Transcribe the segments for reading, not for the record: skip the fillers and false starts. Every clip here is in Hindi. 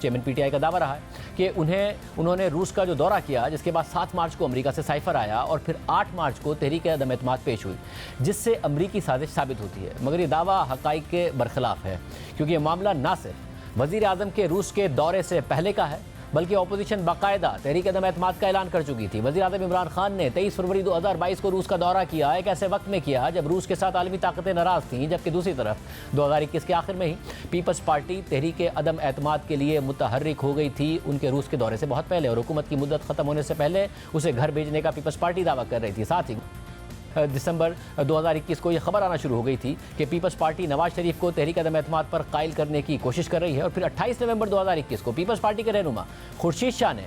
चेयरमैन पीटीआई का दावा रहा है कि उन्होंने रूस का जो दौरा किया, जिसके बाद 7 मार्च को अमेरिका से साइफर आया और फिर 8 मार्च को तहरीक अदम एतमाद पेश हुई, जिससे अमरीकी साजिश साबित होती है। मगर ये दावा हक़ाइक़ के बरखिलाफ है, क्योंकि ये मामला ना सिर्फ वज़ीर आज़म के रूस के दौरे से पहले का है, बल्कि अपोजिशन बाकायदा तहरीक अदम एतमाद का ऐलान कर चुकी थी। वज़ीर आज़म इमरान खान ने 23 फरवरी 2022 को रूस का दौरा किया, एक ऐसे वक्त में किया जब रूस के साथ आलमी ताकतें नाराज़ थीं, जबकि दूसरी तरफ 2021 के आखिर में ही पीपल्स पार्टी तहरीक अदम एतमाद के लिए मुतहर्रिक हो गई थी उनके रूस के दौरे से बहुत पहले, और हुकूमत की मुद्दत ख़त्म होने से पहले उसे घर भेजने का पीपल्स पार्टी दावा कर रही थी। साथ ही दिसंबर 2021 को यह खबर आना शुरू हो गई थी कि पीपल्स पार्टी नवाज शरीफ को तहरीक अदम एतमाद पर कायल करने की कोशिश कर रही है। और फिर 28 नवंबर 2021 को पीपल्स पार्टी के रहनुमा खुर्शीद शाह ने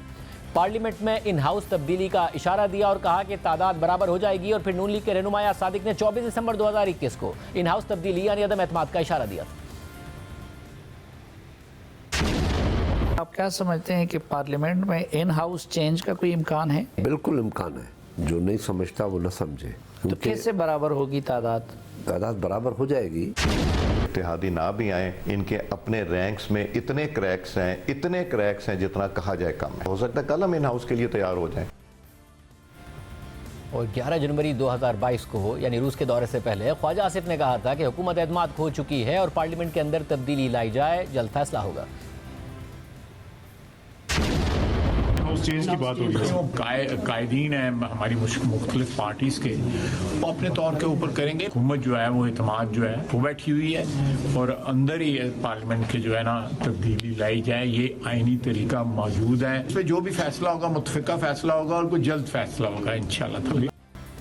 पार्लियामेंट में इन हाउस तब्दीली का इशारा दिया और कहा कि तादाद बराबर हो जाएगी। और फिर नून लीग के रहनुमा यार सादिक ने 24 दिसंबर 2021 को इन हाउस तब्दीली यानी अदम एतमाद का इशारा दिया। आप क्या समझते हैं कि पार्लियामेंट में इन हाउस चेंज का कोई इम्कान है? बिल्कुल इम्कान है, जो नहीं समझता वो न समझे। तो कैसे बराबर होगी तादाद? तादाद बराबर हो जाएगी। इत्तेहादी ना भी आए, इनके अपने रैंक्स में इतने क्रैक्स हैं जितना कहा जाए कम है। हो सकता है कल हम इन हाउस के लिए तैयार हो जाएं। और 11 जनवरी 2022 को यानी रूस के दौरे से पहले ख्वाजा आसिफ ने कहा था कि हुकूमत एतमाद खो चुकी है और पार्लियामेंट के अंदर तब्दीली लाई जाए, जल्द फैसला होगा। चेंज की बात होगी। कायदीन है हमारी मुख्तलिफ पार्टीज़ के, वो अपने तौर के ऊपर करेंगे। हुकूमत जो है वो एतमाद जो है वो बैठी हुई है और अंदर ही पार्लियामेंट के जो है ना तब्दीली लाई जाए, ये आईनी तरीका मौजूद है। इस पर जो भी फैसला होगा मुतफ़िका फैसला होगा और कोई जल्द फैसला होगा इंशाअल्लाह।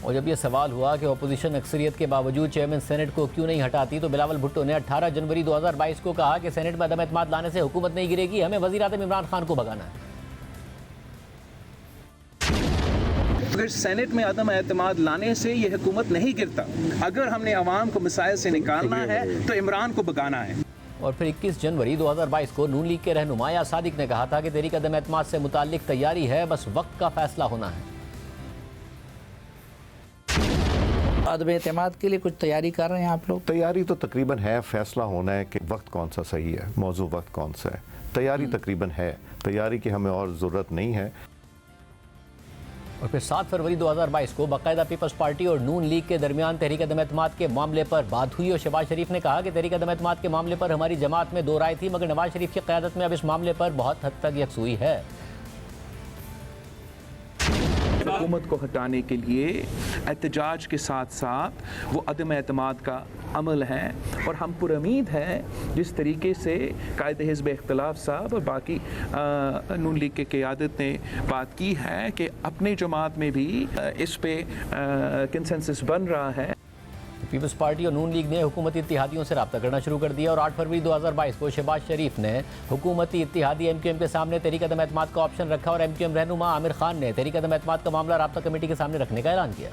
और जब ये सवाल हुआ कि अपोजिशन अक्सरियत के बावजूद चेयरमैन सेनेट को क्यों नहीं हटाती, तो बिलावल भुट्टो ने 18 जनवरी 2022 को कहा कि सेनेट में अदम एतमाद लाने से हुकूमत नहीं गिरेगी, हमें वज़ीर आज़म इमरान खान को भगाना है। अगर सेनेट में अदम एतमाद लाने से ये हुकूमत नहीं गिरता, अगर हमने अवाम को मिसाइल से निकालना है तो इमरान को भगाना है। और फिर 21 जनवरी 2022 को नून लीग के रहनुमा यार सादिक ने कहा था कि तहरीक अदम एतमाद से मुताल्लिक तैयारी है, बस वक्त का फैसला होना है। अदम एतमाद के लिए कुछ तैयारी कर रहे हैं आप लोग? तैयारी तो तकरीबन है, फैसला होना है कि वक्त कौन सा सही है, मौजू वक्त कौन सा है। तैयारी तकरीबन है, तैयारी की हमें और ज़रूरत नहीं है। और फिर 7 फरवरी 2022 को बाकायदा पीपल्स पार्टी और नून लीग के दरमियान तहरीक अदम एतमाद के मामले पर बात हुई और शहबाज शरीफ ने कहा कि तहरीक अदम एतमाद के मामले पर हमारी जमात में 2 राय थी, मगर नवाज शरीफ की क़यादत में अब इस मामले पर बहुत हद तक यकसुई है। हुकूमत को हटाने के लिए एहतजाज के साथ साथ वो अदम एतमाद का अमल है, और हम पुरुमीद हैं जिस तरीके से कायद हिज़्ब इख्तिलाफ साहब और बाकी नून लीग के क़यादत ने बात की है कि अपने जमात में भी इस पे कंसेंसस बन रहा है। पीपल्स पार्टी और नून लीग ने हुकूमती इत्तेहादियों से रब्ता करना शुरू कर दिया और 8 फरवरी 2022 को शहबाज शरीफ ने हुकूमती इत्तेहादी एमक्यूएम के सामने तहरीक अदम एतमाद का ऑप्शन रखा और एमक्यूएम रहनुमा आमिर खान ने तहरीक अदम एतमाद का मामला रब्ता कमेटी के सामने रखने का ऐलान किया।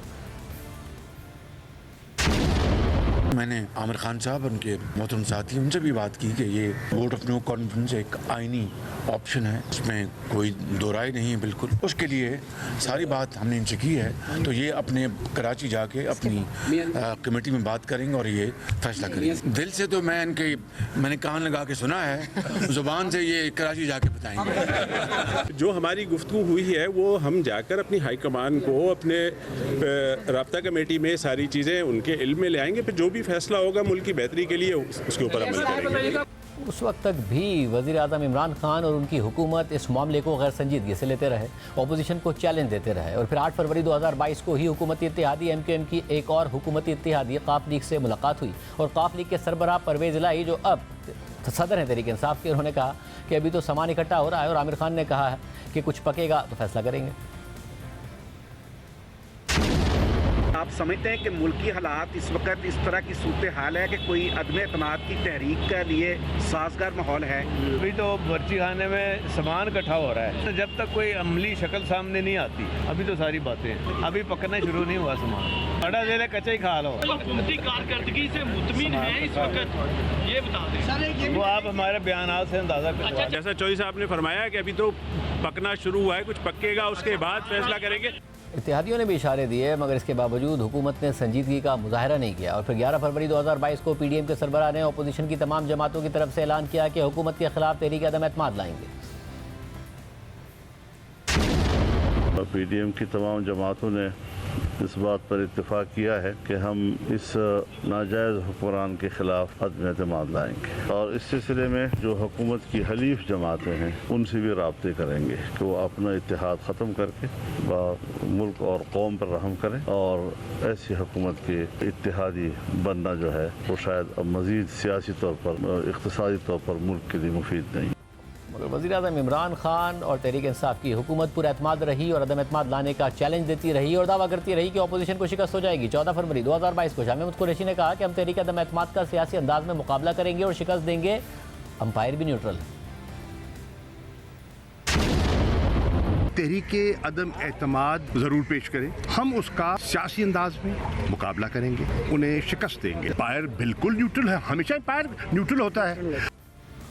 मैंने आमिर खान साहब उनके मोहतरम साथी उनसे भी बात की कि ये वोट ऑफ नो कॉन्फिडेंस एक आईनी ऑप्शन है, इसमें कोई दो राय नहीं है बिल्कुल। उसके लिए सारी बात हमने इनसे की है, तो ये अपने कराची जाके अपनी कमेटी में बात करेंगे और ये फैसला करेंगे। दिल से तो मैंने कान लगा के सुना है, ज़ुबान से ये कराची जाके बताएंगे। जो हमारी गुफ्तगू हुई है वो हम जाकर अपनी हाईकमान को अपने राब्ता कमेटी में सारी चीज़ें उनके इल्म में ले आएंगे, फिर जो भी फैसला होगा मुल्क की बेहतरी के लिए उसके ऊपर अमल करेंगे। उस वक्त तक भी वज़ीर आज़म इमरान खान और उनकी हुकूमत इस मामले को गैर संजीदगी से लेते रहे, अपोजिशन को चैलेंज देते रहे। और फिर 8 फरवरी 2022 को ही हुकूमती इत्तेहादी एमक्यूएम की एक और हुकूमती इत्तेहादी काफ लीग से मुलाकात हुई और काफ लीग के सरबराह परवेज़ इलाही जो अब सदर हैं तहरीक इंसाफ के, उन्होंने कहा कि अभी तो सामान इकट्ठा हो रहा है और आमिर खान ने कहा है कि कुछ पकेगा तो फैसला करेंगे। आप समझते हैं कि मुल्की हालात इस वक्त इस तरह की सूरत हाल है कि कोई अदम एतमाद की तहरीक के लिए साजगार माहौल है? अभी तो बर्ची खाने में सामान इकट्ठा हो रहा है, जब तक कोई अमली शक्ल सामने नहीं आती अभी तो सारी बातें, अभी पकना शुरू नहीं हुआ सामान। बड़ा जेल कच्चा ही खा लो। हुकूमती कारकर्दगी से मुतमिन है इस वक्त, ये बता दें। वो आप हमारे बयान से अंदाजा करें। जैसा चौधरी साहब ने फरमाया कि अभी तो पकना शुरू हुआ है, कुछ पकेगा उसके बाद फैसला करेंगे। इत्तेहादियों ने भी इशारे दिए, मगर इसके बावजूद हुकूमत ने संजीदगी का मुजाहरा नहीं किया और फिर 11 फरवरी 2022 को PDM के सरबराह ने अपोजिशन की तमाम जमातों की तरफ से ऐलान किया कि हुकूमत के खिलाफ तहरीक अदम एतमाद लाएंगे। PDM की तमाम जमातों ने इस बात पर इत्तेफाक किया है कि हम इस नाजायज़ हुक्मरान के ख़िलाफ़ अदम एतमाद लाएंगे और इस सिलसिले में जो हुकूमत की हलीफ जमातें हैं उनसे भी राब्ते करेंगे कि वो अपना इत्तेहाद ख़त्म करके मुल्क और कौम पर रहम करें और ऐसी हुकूमत के इत्तेहादी बनना जो है वो शायद अब मज़ीद सियासी तौर पर इक़्तिसादी तौर पर मुल्क के लिए मुफीद नहीं। मगर वज़ीर-ए-आज़म इमरान खान और तहरीक इंसाफ की हुकूमत पुरएतमाद रही और अदम एतमाद लाने का चैलेंज देती रही और दावा करती रही कि अपोजिशन को शिकस्त हो जाएगी। 14 फरवरी 2022 को शाह महमूद कुरैशी ने कहा कि हम तहरीक अदम एतमाद का सियासी अंदाज में मुकाबला करेंगे और शिकस्त देंगे। अंपायर भी न्यूट्रल है। तहरीक अदम एतमाद ज़रूर पेश करें, हम उसका सियासी अंदाज में मुकाबला करेंगे, उन्हें शिकस्त देंगे। अंपायर बिल्कुल न्यूट्रल है, हमेशा अंपायर न्यूट्रल होता है।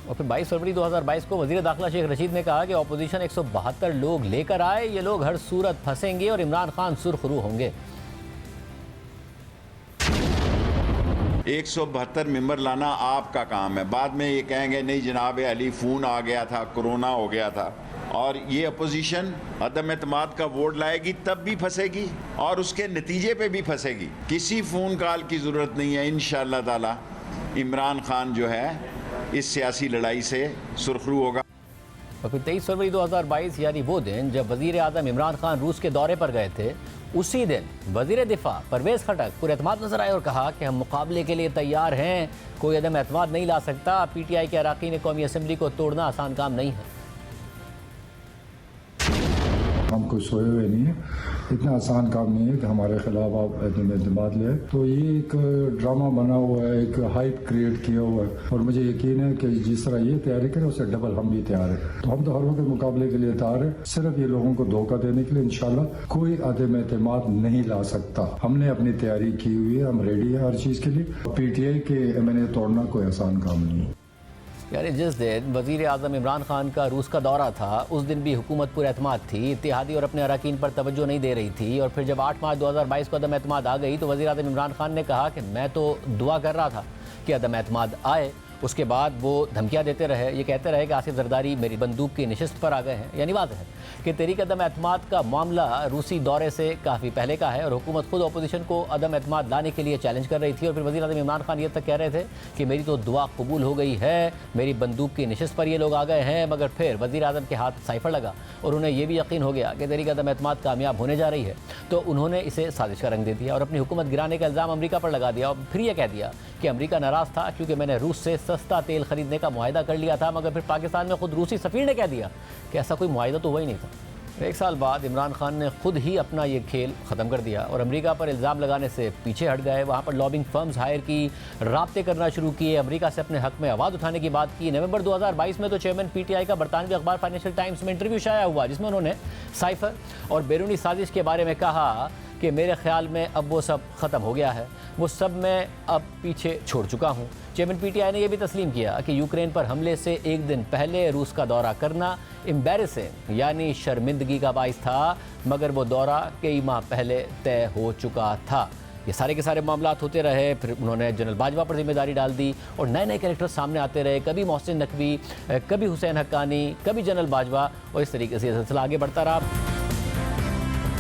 और फिर 22 फरवरी 2022 को वज़ीर दाखिला शेख रशीद ने कहा कि अपोजिशन 172 लोग लेकर आए, ये लोग हर सूरत फंसेंगे और इमरान खान सुरखरू होंगे। 172 मेंबर लाना आपका काम है, बाद में ये कहेंगे नहीं जनाब अली फ़ोन आ गया था, कोरोना हो गया था। और ये अपोजिशन अदम एतमाद का वोट लाएगी तब भी फंसेगी और उसके नतीजे पे भी फंसेगी। किसी फ़ोन कॉल की ज़रूरत नहीं है। इंशाअल्लाह ताला इमरान खान जो है इस सियासी लड़ाई से सुरखरू होगा। और फिर 23 फरवरी 2022 यानी वो दिन जब वज़ीर आज़म इमरान खान रूस के दौरे पर गए थे, उसी दिन वज़ीर दिफा परवेज़ खटक पुरएतमाद नजर आए और कहा कि हम मुकाबले के लिए तैयार हैं, कोई अदम एतमाद नहीं ला सकता। PTI के अराकीन कौमी असम्बली को तोड़ना आसान काम नहीं है। हम कोई सोए हुए नहीं है, इतना आसान काम नहीं है कि हमारे खिलाफ आप एतमाद ले। तो ये एक ड्रामा बना हुआ है, एक हाइप क्रिएट किया हुआ है और मुझे यकीन है कि जिस तरह ये तैयारी करें उससे डबल हम भी तैयार है। तो हम तो हर वक्त मुकाबले के लिए तैयार है, सिर्फ ये लोगों को धोखा देने के लिए इंशाल्लाह कोई अदम एतमाद नहीं ला सकता। हमने अपनी तैयारी की हुई है, हम रेडी है हर चीज़ के लिए। PTI के MNA तोड़ना कोई आसान काम नहीं है। यानी जिस दिन वज़ीर आज़म इमरान खान का रूस का दौरा था, उस दिन भी हुकूमत पुरएतमाद थी, इत्तेहादी और अपने अराकीन पर तवज्जो नहीं दे रही थी। और फिर जब 8 मार्च 2022 को अदम एतमाद आ गई तो वज़ीर आज़म इमरान खान ने कहा कि मैं तो दुआ कर रहा था कि अदम एतमाद आए। उसके बाद वो धमकियाँ देते रहे, ये कहते रहे कि आसिफ जरदारी मेरी बंदूक की नशिस्त पर आ गए हैं। यानी वाज़ेह है कि तहरीक अदम एतमाद का मामला रूसी दौरे से काफ़ी पहले का है और हुकूमत खुद अपोजिशन को अदम एतमाद लाने के लिए चैलेंज कर रही थी। और फिर वज़ीर आज़म इमरान खान ये तक कह रहे थे कि मेरी तो दुआ कबूल हो गई है, मेरी बंदूक की नशिस्त पर ये लोग आ गए हैं। मगर फिर वज़ीर आज़म के हाथ साइफर लगा और उन्हें यह भी यकीन हो गया कि तहरीक अदम एतमाद कामयाब होने जा रही है, तो उन्होंने इसे साजिश का रंग दे दिया और अपनी हुकूमत गिराने का इल्ज़ाम अमरीका पर लगा दिया। और फिर यह कह दिया कि अमरीका नाराज़ था क्योंकि मैंने रूस से सस्ता तेल खरीदने का मुआहिदा कर लिया था। मगर फिर पाकिस्तान में खुद रूसी सफ़ीर ने कह दिया कि ऐसा कोई मुआहिदा तो हुआ ही नहीं था। 1 साल बाद इमरान खान ने खुद ही अपना ये खेल ख़त्म कर दिया और अमेरिका पर इल्ज़ाम लगाने से पीछे हट गए। वहाँ पर लॉबिंग फर्म्स हायर की, राब्ते करना शुरू किए, अमेरिका से अपने हक़ में आवाज़ उठाने की बात की। नवंबर 2022 में तो चेयरमैन PTI का बरतानवी अखबार फाइनेंशियल टाइम्स में इंटरव्यू शाया हुआ जिसमें उन्होंने साइफर और बैरूनी साजिश के बारे में कहा कि मेरे ख्याल में अब वो सब ख़त्म हो गया है, वो सब मैं अब पीछे छोड़ चुका हूँ। चेयरमैन PTI ने यह भी तस्लीम किया कि यूक्रेन पर हमले से एक दिन पहले रूस का दौरा करना एम्बैरेसिंग यानी शर्मिंदगी का बाइस था, मगर वो दौरा कई माह पहले तय हो चुका था। ये सारे के सारे मामलात होते रहे। फिर उन्होंने जनरल बाजवा पर जिम्मेदारी डाल दी और नए नए कैरेक्टर सामने आते रहे, कभी मोहसिन नकवी, कभी हुसैन हक्कानी, कभी जनरल बाजवा, और इस तरीके से सिलसिला आगे बढ़ता रहा।